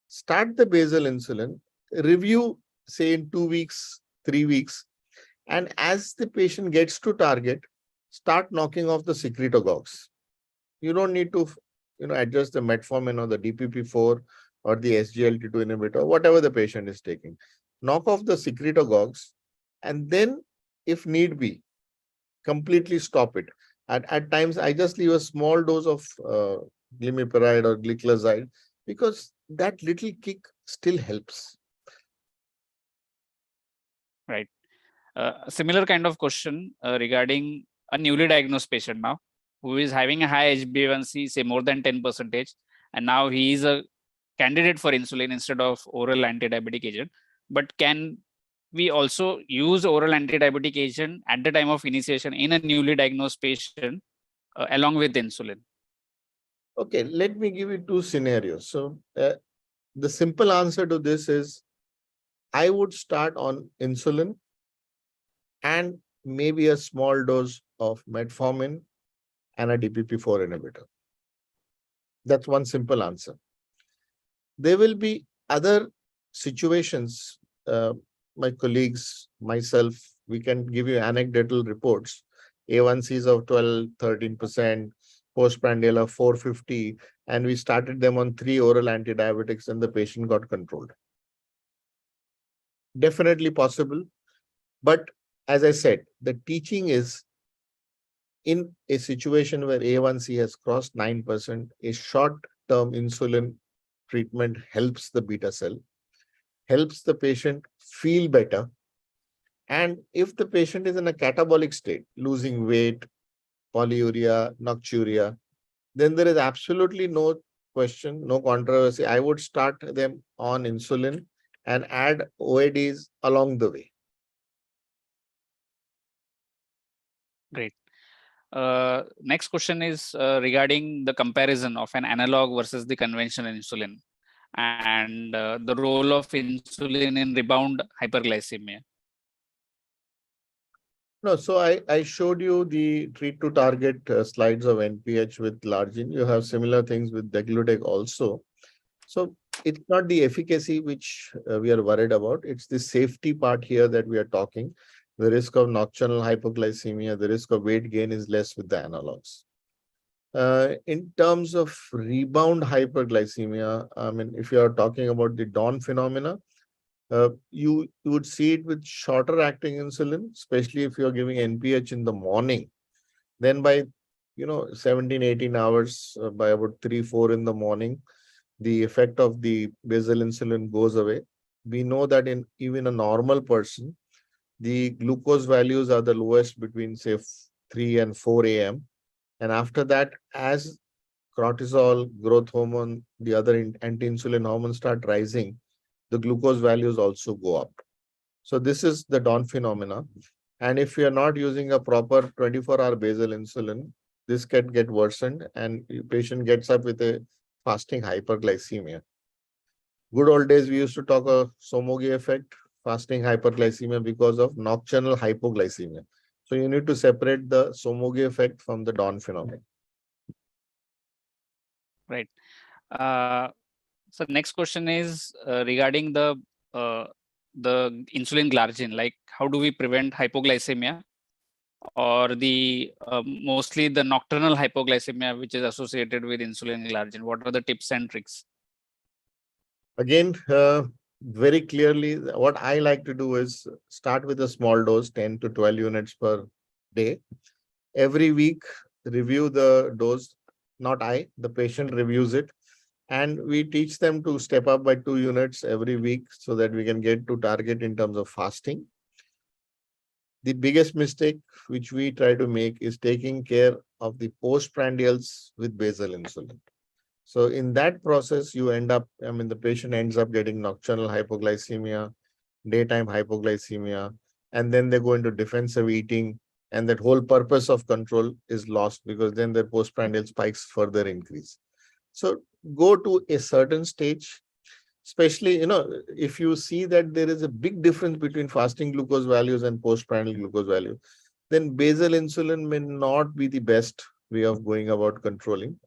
Start the basal insulin, review, say in 2 weeks, 3 weeks. And as the patient gets to target, start knocking off the secretagogues. You don't need to adjust the metformin or the DPP4 or the SGLT2 inhibitor, whatever the patient is taking. Knock off the secretagogues, and then, if need be, completely stop it. At times, I just leave a small dose of glimepiride or gliclazide because that little kick still helps.
Right. A similar kind of question regarding a newly diagnosed patient now who is having a high HbA1c, say more than 10%, and now he is a candidate for insulin instead of oral anti-diabetic agent. But can we also use oral anti-diabetic agent at the time of initiation in a newly diagnosed patient along with insulin?
Okay, let me give you 2 scenarios. So the simple answer to this is I would start on insulin and maybe a small dose of metformin and a DPP4 inhibitor. That's one simple answer. There will be other situations my colleagues, myself, we can give you anecdotal reports. A1Cs of 12, 13%, postprandial of 450, and we started them on 3 oral antidiabetics and the patient got controlled. Definitely possible. But as I said, the teaching is in a situation where A1C has crossed 9%, a short-term insulin treatment helps the beta cell, helps the patient feel better. And if the patient is in a catabolic state, losing weight, polyuria, nocturia, then there is absolutely no question, no controversy. I would start them on insulin and add OADs along the way.
Great. Next question is regarding the comparison of an analog versus the conventional insulin and the role of insulin in rebound hyperglycemia.
No, so I showed you the treat to target slides of NPH with Largin. You have similar things with Degludec also. So it's not the efficacy which we are worried about. It's the safety part here that we are talking. The risk of nocturnal hypoglycemia, the risk of weight gain is less with the analogs. In terms of rebound hyperglycemia, I mean, if you are talking about the dawn phenomena, you would see it with shorter acting insulin, especially if you're giving NPH in the morning. Then by 17, 18 hours, by about 3, 4 in the morning, the effect of the basal insulin goes away. We know that in even a normal person, the glucose values are the lowest between say 3 and 4 a.m. And after that, as cortisol, growth hormone, the other anti-insulin hormones start rising, the glucose values also go up. So this is the dawn phenomena. And if you are not using a proper 24-hour basal insulin, this can get worsened and the patient gets up with a fasting hyperglycemia. Good old days, we used to talk of Somogy effect, fasting hyperglycemia because of nocturnal hypoglycemia. So you need to separate the Somogy effect from the dawn phenomenon.
Right. So next question is regarding the insulin glargine. Like, how do we prevent hypoglycemia, or the mostly the nocturnal hypoglycemia which is associated with insulin glargine? What are the tips and tricks?
Again, very clearly, what I like to do is start with a small dose, 10 to 12 units per day. Every week, review the dose. Not I, the patient reviews it. And we teach them to step up by 2 units every week so that we can get to target in terms of fasting. The biggest mistake which we try to make is taking care of the postprandials with basal insulin. So in that process, you end up, the patient ends up getting nocturnal hypoglycemia, daytime hypoglycemia, and then they go into defensive eating, and that whole purpose of control is lost because then their postprandial spikes further increase. So go to a certain stage, especially, if you see that there is a big difference between fasting glucose values and postprandial glucose value, then basal insulin may not be the best way of going about controlling.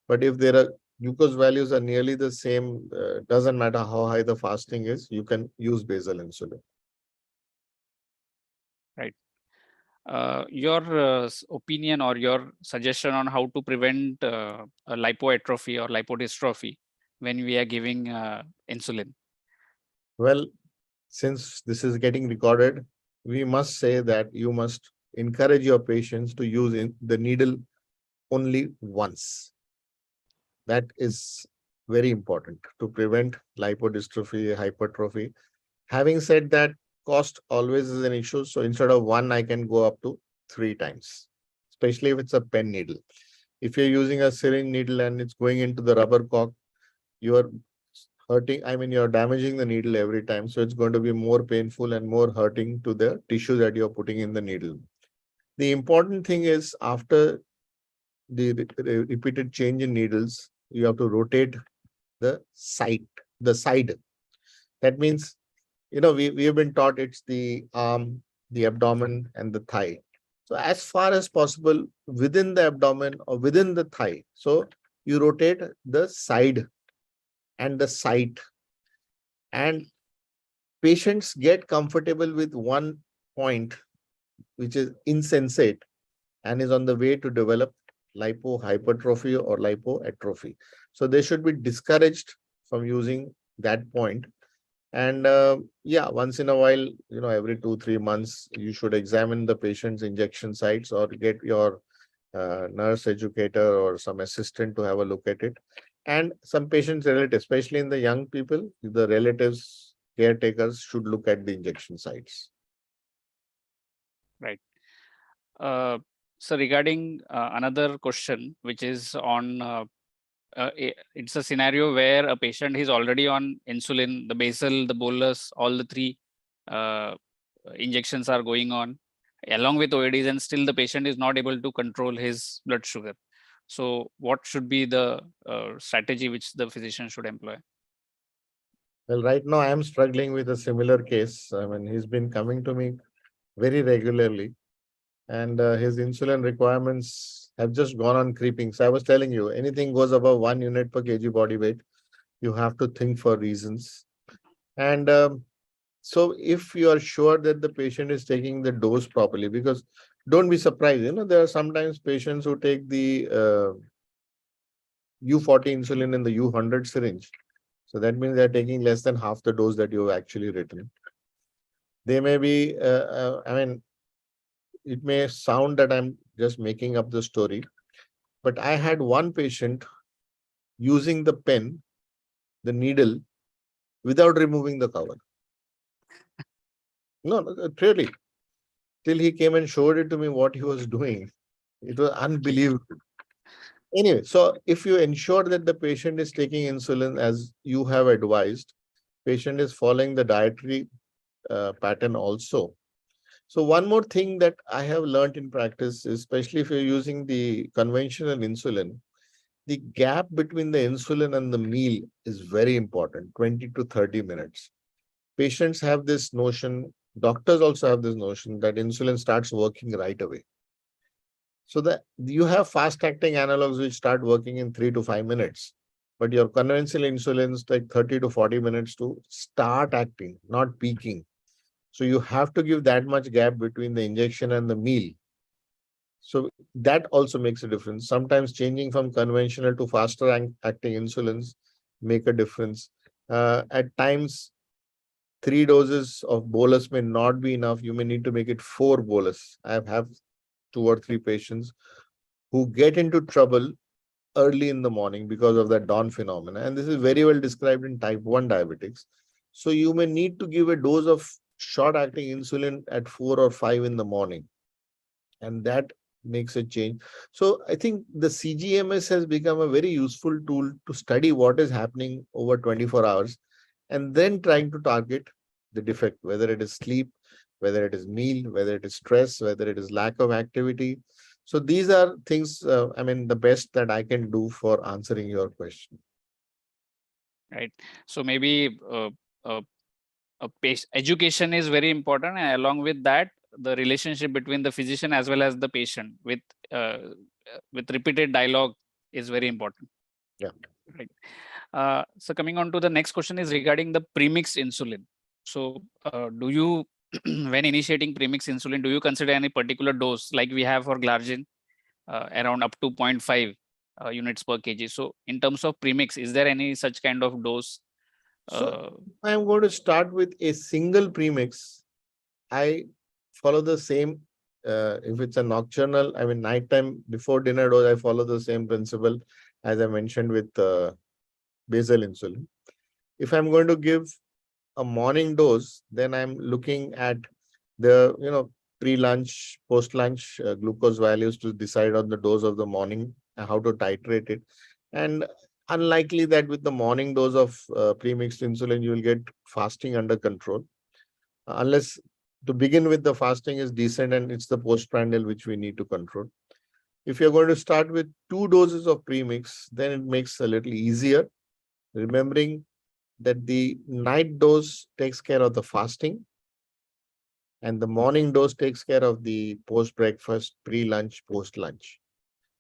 But if there are glucose values are nearly the same, doesn't matter how high the fasting is, you can use basal insulin.
Right. Your opinion or your suggestion on how to prevent lipoatrophy or lipodystrophy when we are giving insulin?
Well, since this is getting recorded, we must say that you must encourage your patients to use the needle only once. That is very important to prevent lipodystrophy, hypertrophy. Having said that, cost always is an issue. So instead of 1, I can go up to 3 times, especially if it's a pen needle. If you're using a syringe needle and it's going into the rubber cock, you are hurting. You're damaging the needle every time. So it's going to be more painful and more hurting to the tissue that you're putting in the needle. The important thing is after the repeated change in needles, you have to rotate the side. That means, we have been taught it's the arm, the abdomen, and the thigh. So as far as possible within the abdomen or within the thigh. So you rotate the side and the side. And patients get comfortable with one point, which is insensate and is on the way to develop lipohypertrophy or lipoatrophy. So they should be discouraged from using that point. And yeah, once in a while, every 2-3 months, you should examine the patient's injection sites or get your nurse educator or some assistant to have a look at it. And some patients' relatives, especially in the young people, the relatives, caretakers should look at the injection sites.
Right. So regarding another question, which is on it's a scenario where a patient is already on insulin, the basal, the bolus, all the three uh, injections are going on along with OADs, and still the patient is not able to control his blood sugar. So what should be the strategy which the physician should employ?
Well, right now I am struggling with a similar case. I mean, he's been coming to me very regularly, and his insulin requirements have just gone on creeping. So I was telling you, anything goes above 1 unit per kg body weight, you have to think for reasons. And so if you are sure that the patient is taking the dose properly, because don't be surprised, there are sometimes patients who take the U40 insulin in the U100 syringe. So that means they're taking less than half the dose that you've actually written. They may be, it may sound that I'm just making up the story, but I had one patient using the pen, the needle, without removing the cover. No, really. Till he came and showed it to me what he was doing. It was unbelievable. Anyway, so if you ensure that the patient is taking insulin as you have advised, patient is following the dietary pattern also. So one more thing that I have learned in practice, especially if you're using the conventional insulin, the gap between the insulin and the meal is very important, 20 to 30 minutes. Patients have this notion, doctors also have this notion that insulin starts working right away. So that you have fast-acting analogs which start working in 3 to 5 minutes, but your conventional insulins take 30 to 40 minutes to start acting, not peaking. So you have to give that much gap between the injection and the meal. So that also makes a difference. Sometimes changing from conventional to faster acting insulins make a difference. At times, 3 doses of bolus may not be enough. You may need to make it 4 bolus. I have 2 or 3 patients who get into trouble early in the morning because of that dawn phenomena. And this is very well described in type 1 diabetics. So you may need to give a dose of short-acting insulin at 4 or 5 in the morning. And that makes a change. So I think the CGMS has become a very useful tool to study what is happening over 24 hours and then trying to target the defect, whether it is sleep, whether it is meal, whether it is stress, whether it is lack of activity. So these are things, the best that I can do for answering your question.
Right. So maybe education is very important, and along with that, the relationship between the physician as well as the patient with repeated dialogue is very important.
Yeah.
Right. So coming on to the next question is regarding the premixed insulin. So do you, when initiating premixed insulin, do you consider any particular dose like we have for Glargine around up to 0.5 units per kg? So in terms of premix, is there any such kind of dose?
So I'm going to start with a single premix. I follow the same, if it's a nocturnal, nighttime before dinner dose, I follow the same principle as I mentioned with basal insulin. If I'm going to give a morning dose, then I'm looking at the, pre-lunch, post-lunch glucose values to decide on the dose of the morning and how to titrate it. And unlikely that with the morning dose of pre-mixed insulin, you will get fasting under control. Unless to begin with, the fasting is decent and it's the postprandial which we need to control. If you're going to start with 2 doses of premix, then it makes a little easier, remembering that the night dose takes care of the fasting and the morning dose takes care of the post-breakfast, pre-lunch, post-lunch.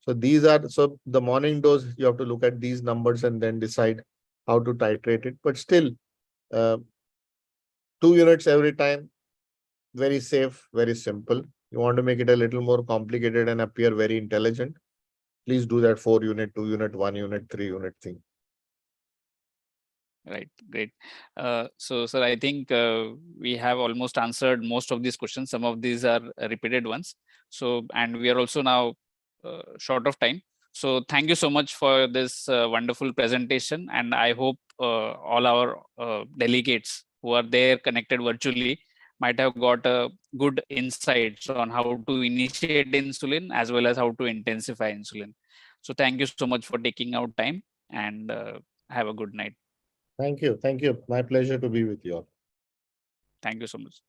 So the morning dose, you have to look at these numbers and then decide how to titrate it. But still, 2 units every time. Very safe, very simple. You want to make it a little more complicated and appear very intelligent, please do that 4 unit, 2 unit, 1 unit, 3 unit thing.
Right, great. So, sir, I think we have almost answered most of these questions. Some of these are repeated ones. So, and we are also now short of time. So, thank you so much for this wonderful presentation. And I hope all our delegates who are there connected virtually might have got good insights on how to initiate insulin as well as how to intensify insulin. So, thank you so much for taking out time, and have a good night.
Thank you. Thank you. My pleasure to be with you all.
Thank you so much.